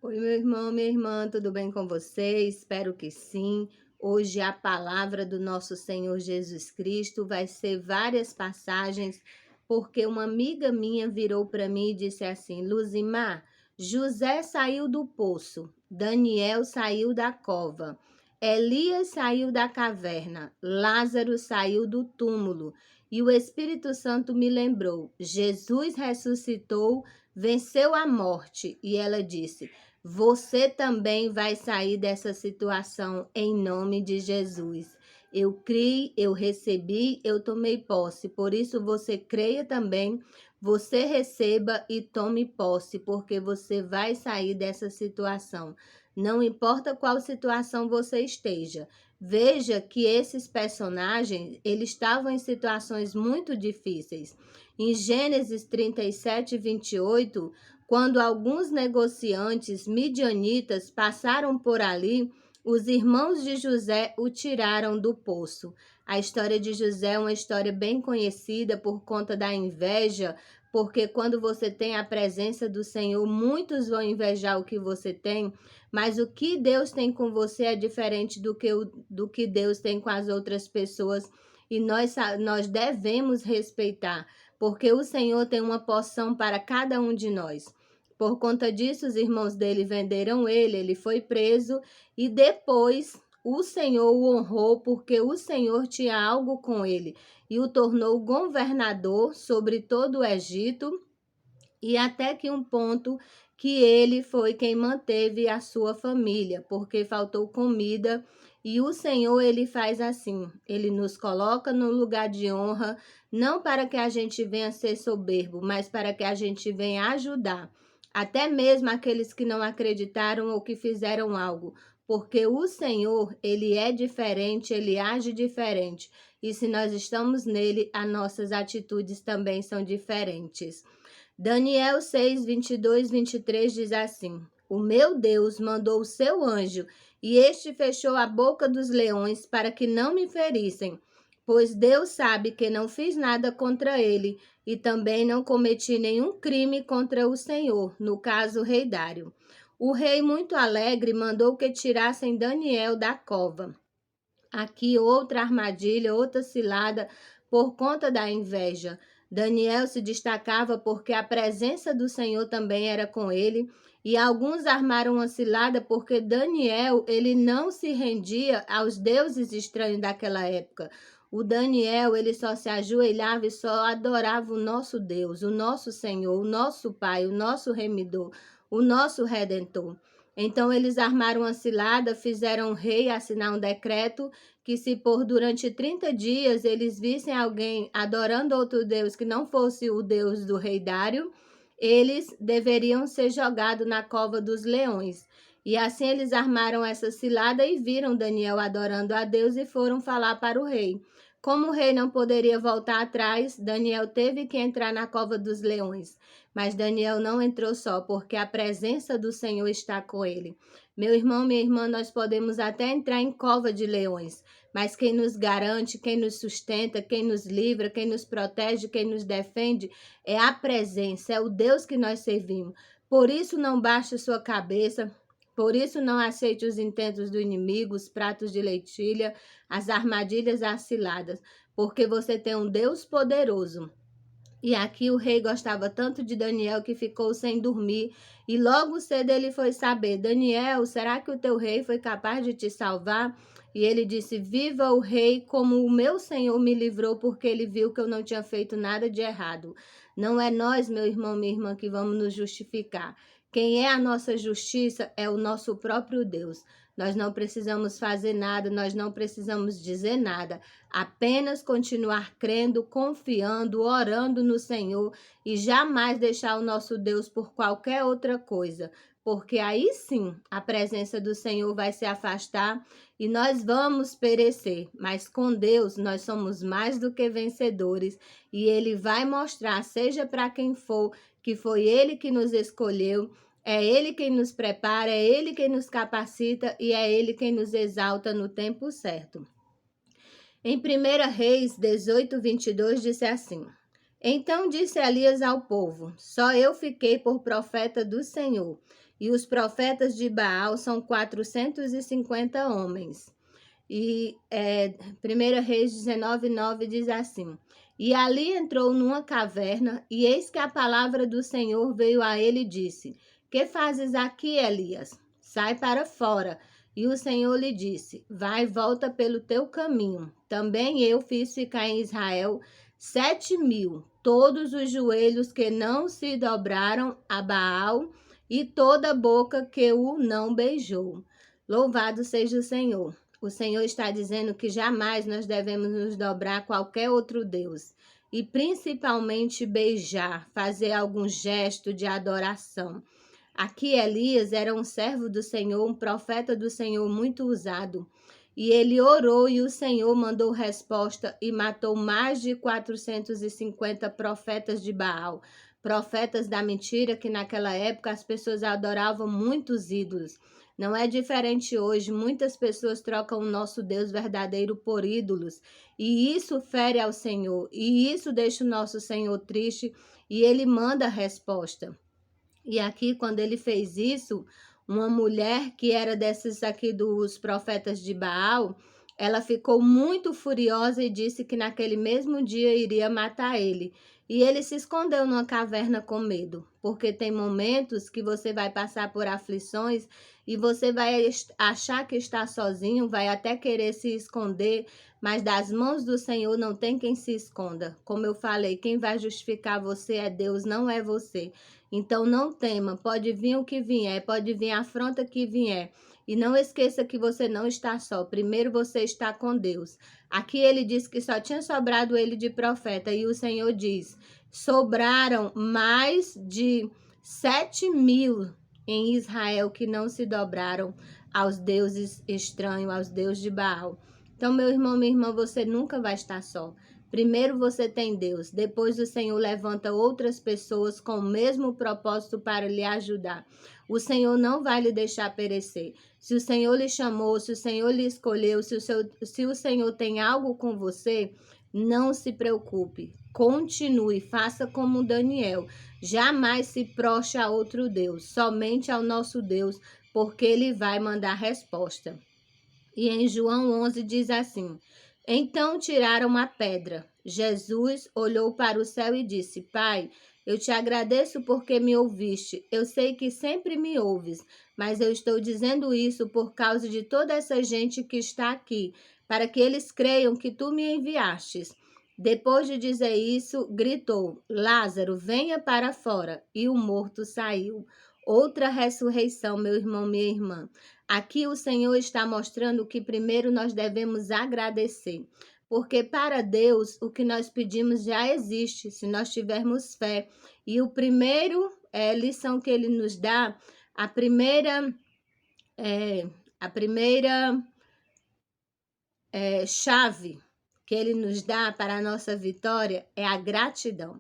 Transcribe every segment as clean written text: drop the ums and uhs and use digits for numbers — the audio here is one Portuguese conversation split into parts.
Oi, meu irmão, minha irmã, tudo bem com você? Espero que sim. Hoje a palavra do nosso Senhor Jesus Cristo vai ser várias passagens, porque uma amiga minha virou para mim e disse assim: Luzimar, José saiu do poço, Daniel saiu da cova, Elias saiu da caverna, Lázaro saiu do túmulo. E o Espírito Santo me lembrou: Jesus ressuscitou, venceu a morte. E ela disse: você também vai sair dessa situação em nome de Jesus. Eu criei, eu recebi, eu tomei posse. Por isso você creia também, você receba e tome posse, porque você vai sair dessa situação. Não importa qual situação você esteja. Veja que esses personagens, eles estavam em situações muito difíceis. Em Gênesis 37, 28, quando alguns negociantes midianitas passaram por ali, os irmãos de José o tiraram do poço. A história de José é uma história bem conhecida por conta da inveja, porque quando você tem a presença do Senhor, muitos vão invejar o que você tem, mas o que Deus tem com você é diferente do que Deus tem com as outras pessoas, e nós devemos respeitar, porque o Senhor tem uma porção para cada um de nós. Por conta disso, os irmãos dele venderam ele foi preso e depois o Senhor o honrou porque o Senhor tinha algo com ele e o tornou governador sobre todo o Egito e até que um ponto que ele foi quem manteve a sua família, porque faltou comida. E o Senhor, ele faz assim, ele nos coloca no lugar de honra, não para que a gente venha ser soberbo, mas para que a gente venha ajudar, até mesmo aqueles que não acreditaram ou que fizeram algo, porque o Senhor, ele é diferente, ele age diferente, e se nós estamos nele, as nossas atitudes também são diferentes. Daniel 6, 22, 23 diz assim: o meu Deus mandou o seu anjo, e este fechou a boca dos leões para que não me ferissem, pois Deus sabe que não fiz nada contra ele, e também não cometi nenhum crime contra o Senhor, no caso, o rei Dário. O rei, muito alegre, mandou que tirassem Daniel da cova. Aqui outra armadilha, outra cilada por conta da inveja. Daniel se destacava porque a presença do Senhor também era com ele, e alguns armaram uma cilada porque Daniel, ele não se rendia aos deuses estranhos daquela época. O Daniel, ele só se ajoelhava e só adorava o nosso Deus, o nosso Senhor, o nosso Pai, o nosso Remidor, o nosso Redentor. Então eles armaram uma cilada, fizeram o rei assinar um decreto que se por durante 30 dias eles vissem alguém adorando outro Deus que não fosse o Deus do rei Dário, eles deveriam ser jogados na cova dos leões. E assim eles armaram essa cilada e viram Daniel adorando a Deus e foram falar para o rei. Como o rei não poderia voltar atrás, Daniel teve que entrar na cova dos leões. Mas Daniel não entrou só, porque a presença do Senhor está com ele. Meu irmão, minha irmã, nós podemos até entrar em cova de leões, mas quem nos garante, quem nos sustenta, quem nos livra, quem nos protege, quem nos defende, é a presença, é o Deus que nós servimos. Por isso não baixe sua cabeça, por isso não aceite os intentos do inimigo, os pratos de lentilha, as armadilhas, as ciladas, porque você tem um Deus poderoso. E aqui o rei gostava tanto de Daniel que ficou sem dormir. E logo cedo ele foi saber: Daniel, será que o teu rei foi capaz de te salvar? E ele disse: viva o rei como o meu Senhor me livrou, porque ele viu que eu não tinha feito nada de errado. Não é nós, meu irmão, minha irmã, que vamos nos justificar. Quem é a nossa justiça é o nosso próprio Deus. Nós não precisamos fazer nada, nós não precisamos dizer nada. Apenas continuar crendo, confiando, orando no Senhor e jamais deixar o nosso Deus por qualquer outra coisa, porque aí sim a presença do Senhor vai se afastar e nós vamos perecer. Mas com Deus nós somos mais do que vencedores e Ele vai mostrar, seja para quem for, que foi Ele que nos escolheu. É Ele quem nos prepara, é Ele quem nos capacita e é Ele quem nos exalta no tempo certo. Em 1 Reis 18, 22, disse assim: Então disse Elias ao povo: Só eu fiquei por profeta do Senhor, e os profetas de Baal são 450 homens. E 1 Reis 19:9 diz assim: E ali entrou numa caverna, e eis que a palavra do Senhor veio a ele e disse: Que fazes aqui, Elias? Sai para fora. E o Senhor lhe disse: Vai e volta pelo teu caminho. Também eu fiz ficar em Israel 7.000, todos os joelhos que não se dobraram a Baal, e toda a boca que o não beijou. Louvado seja o Senhor. O Senhor está dizendo que jamais nós devemos nos dobrar a qualquer outro Deus. E principalmente beijar, fazer algum gesto de adoração. Aqui Elias era um servo do Senhor, um profeta do Senhor muito usado. E ele orou e o Senhor mandou resposta e matou mais de 450 profetas de Baal. Profetas da mentira, que naquela época as pessoas adoravam muitos ídolos. Não é diferente hoje, muitas pessoas trocam o nosso Deus verdadeiro por ídolos, e isso fere ao Senhor, e isso deixa o nosso Senhor triste, e ele manda a resposta. E aqui, quando ele fez isso, uma mulher que era desses aqui dos profetas de Baal, ela ficou muito furiosa e disse que naquele mesmo dia iria matar ele. E ele se escondeu numa caverna com medo, porque tem momentos que você vai passar por aflições e você vai achar que está sozinho, vai até querer se esconder, mas das mãos do Senhor não tem quem se esconda. Como eu falei, quem vai justificar você é Deus, não é você. Então não tema, pode vir o que vier, pode vir a afronta que vier. E não esqueça que você não está só. Primeiro você está com Deus. Aqui ele diz que só tinha sobrado ele de profeta. E o Senhor diz: sobraram mais de 7.000 em Israel que não se dobraram aos deuses estranhos, aos deuses de Baal. Então, meu irmão, minha irmã, você nunca vai estar só. Primeiro você tem Deus, depois o Senhor levanta outras pessoas com o mesmo propósito para lhe ajudar. O Senhor não vai lhe deixar perecer. Se o Senhor lhe chamou, se o Senhor lhe escolheu, se o Senhor tem algo com você, não se preocupe. Continue, faça como Daniel. Jamais se proste a outro Deus, somente ao nosso Deus, porque ele vai mandar resposta. E em João 11 diz assim: Então tiraram a pedra. Jesus olhou para o céu e disse: Pai, eu te agradeço porque me ouviste. Eu sei que sempre me ouves, mas eu estou dizendo isso por causa de toda essa gente que está aqui, para que eles creiam que tu me enviastes. Depois de dizer isso, gritou: Lázaro, venha para fora. E o morto saiu. Outra ressurreição, meu irmão, minha irmã. Aqui o Senhor está mostrando que primeiro nós devemos agradecer, porque para Deus o que nós pedimos já existe, se nós tivermos fé. E o primeiro lição que ele nos dá, a primeira chave que ele nos dá para a nossa vitória é a gratidão.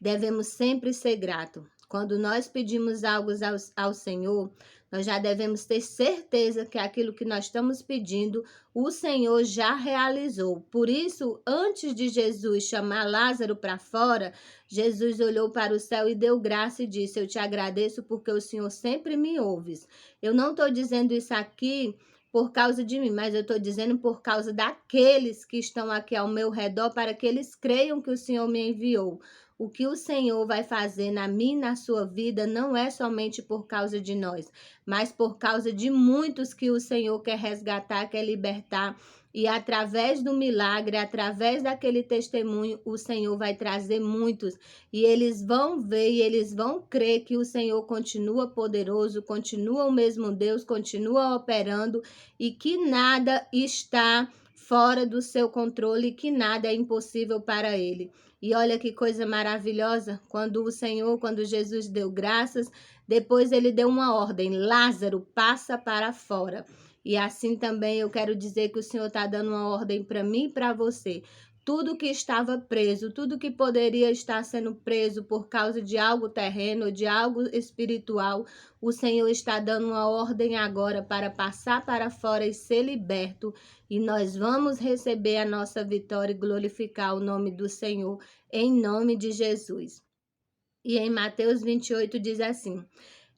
Devemos sempre ser gratos. Quando nós pedimos algo ao Senhor, nós já devemos ter certeza que aquilo que nós estamos pedindo, o Senhor já realizou. Por isso, antes de Jesus chamar Lázaro para fora, Jesus olhou para o céu e deu graça e disse: Eu te agradeço porque o Senhor sempre me ouves. Eu não estou dizendo isso aqui por causa de mim, mas eu estou dizendo por causa daqueles que estão aqui ao meu redor, para que eles creiam que o Senhor me enviou. O que o Senhor vai fazer na minha e na sua vida não é somente por causa de nós, mas por causa de muitos que o Senhor quer resgatar, quer libertar. E através do milagre, através daquele testemunho, o Senhor vai trazer muitos. E eles vão ver e eles vão crer que o Senhor continua poderoso, continua o mesmo Deus, continua operando e que nada está fora do seu controle, que nada é impossível para ele. E olha que coisa maravilhosa, quando Jesus deu graças, depois ele deu uma ordem: Lázaro, passa para fora. E assim também eu quero dizer que o Senhor está dando uma ordem para mim e para você. tudo que estava preso, tudo que poderia estar sendo preso por causa de algo terreno, de algo espiritual, o Senhor está dando uma ordem agora para passar para fora e ser liberto, e nós vamos receber a nossa vitória e glorificar o nome do Senhor, em nome de Jesus. E em Mateus 28 diz assim: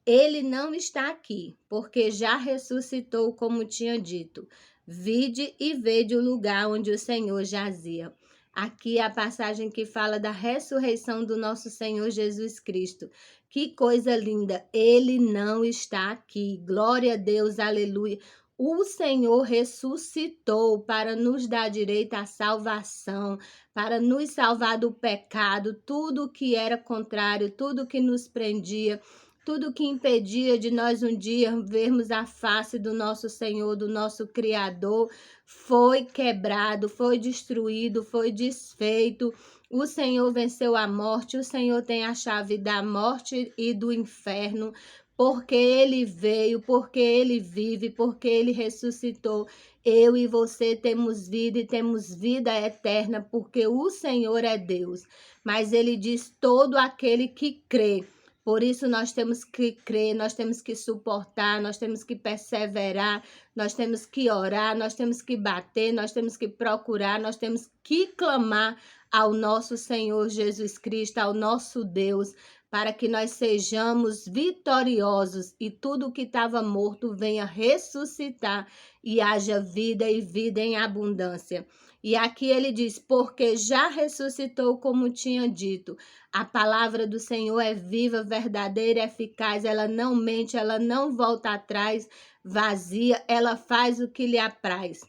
ele não está aqui, porque já ressuscitou, como tinha dito. Vide e vede o lugar onde o Senhor jazia. Aqui é a passagem que fala da ressurreição do nosso Senhor Jesus Cristo. Que coisa linda! Ele não está aqui. Glória a Deus, aleluia. O Senhor ressuscitou para nos dar direito à salvação, para nos salvar do pecado, tudo que era contrário, tudo que nos prendia. Tudo que impedia de nós um dia vermos a face do nosso Senhor, do nosso Criador, foi quebrado, foi destruído, foi desfeito. O Senhor venceu a morte, o Senhor tem a chave da morte e do inferno, porque Ele veio, porque Ele vive, porque Ele ressuscitou. Eu e você temos vida e temos vida eterna, porque o Senhor é Deus. Mas Ele diz: todo aquele que crê. Por isso nós temos que crer, nós temos que suportar, nós temos que perseverar, nós temos que orar, nós temos que bater, nós temos que procurar, nós temos que clamar ao nosso Senhor Jesus Cristo, ao nosso Deus, para que nós sejamos vitoriosos e tudo que estava morto venha ressuscitar e haja vida e vida em abundância. E aqui ele diz: porque já ressuscitou, como tinha dito. A palavra do Senhor é viva, verdadeira, eficaz, ela não mente, ela não volta atrás, vazia, ela faz o que lhe apraz.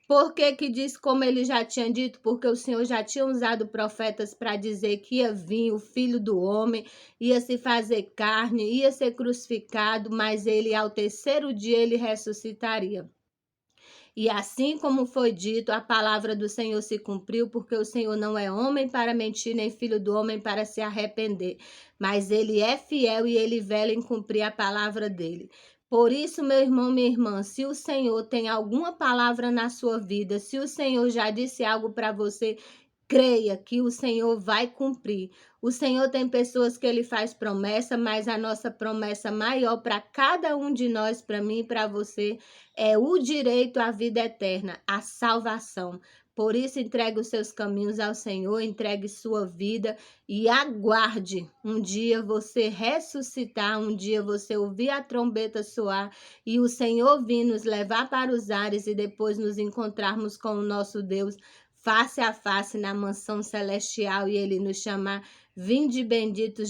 Por que que diz como ele já tinha dito? Porque o Senhor já tinha usado profetas para dizer que ia vir o Filho do Homem, ia se fazer carne, ia ser crucificado, mas ele ao terceiro dia ele ressuscitaria. E assim como foi dito, a palavra do Senhor se cumpriu, porque o Senhor não é homem para mentir, nem filho do homem para se arrepender. Mas ele é fiel e ele vela em cumprir a palavra dele. Por isso, meu irmão, minha irmã, se o Senhor tem alguma palavra na sua vida, se o Senhor já disse algo para você, creia que o Senhor vai cumprir. O Senhor tem pessoas que ele faz promessa, mas a nossa promessa maior para cada um de nós, para mim e para você, é o direito à vida eterna, à salvação. Por isso, entregue os seus caminhos ao Senhor, entregue sua vida e aguarde um dia você ressuscitar, um dia você ouvir a trombeta soar e o Senhor vir nos levar para os ares e depois nos encontrarmos com o nosso Deus face a face na mansão celestial e ele nos chamar: vinde benditos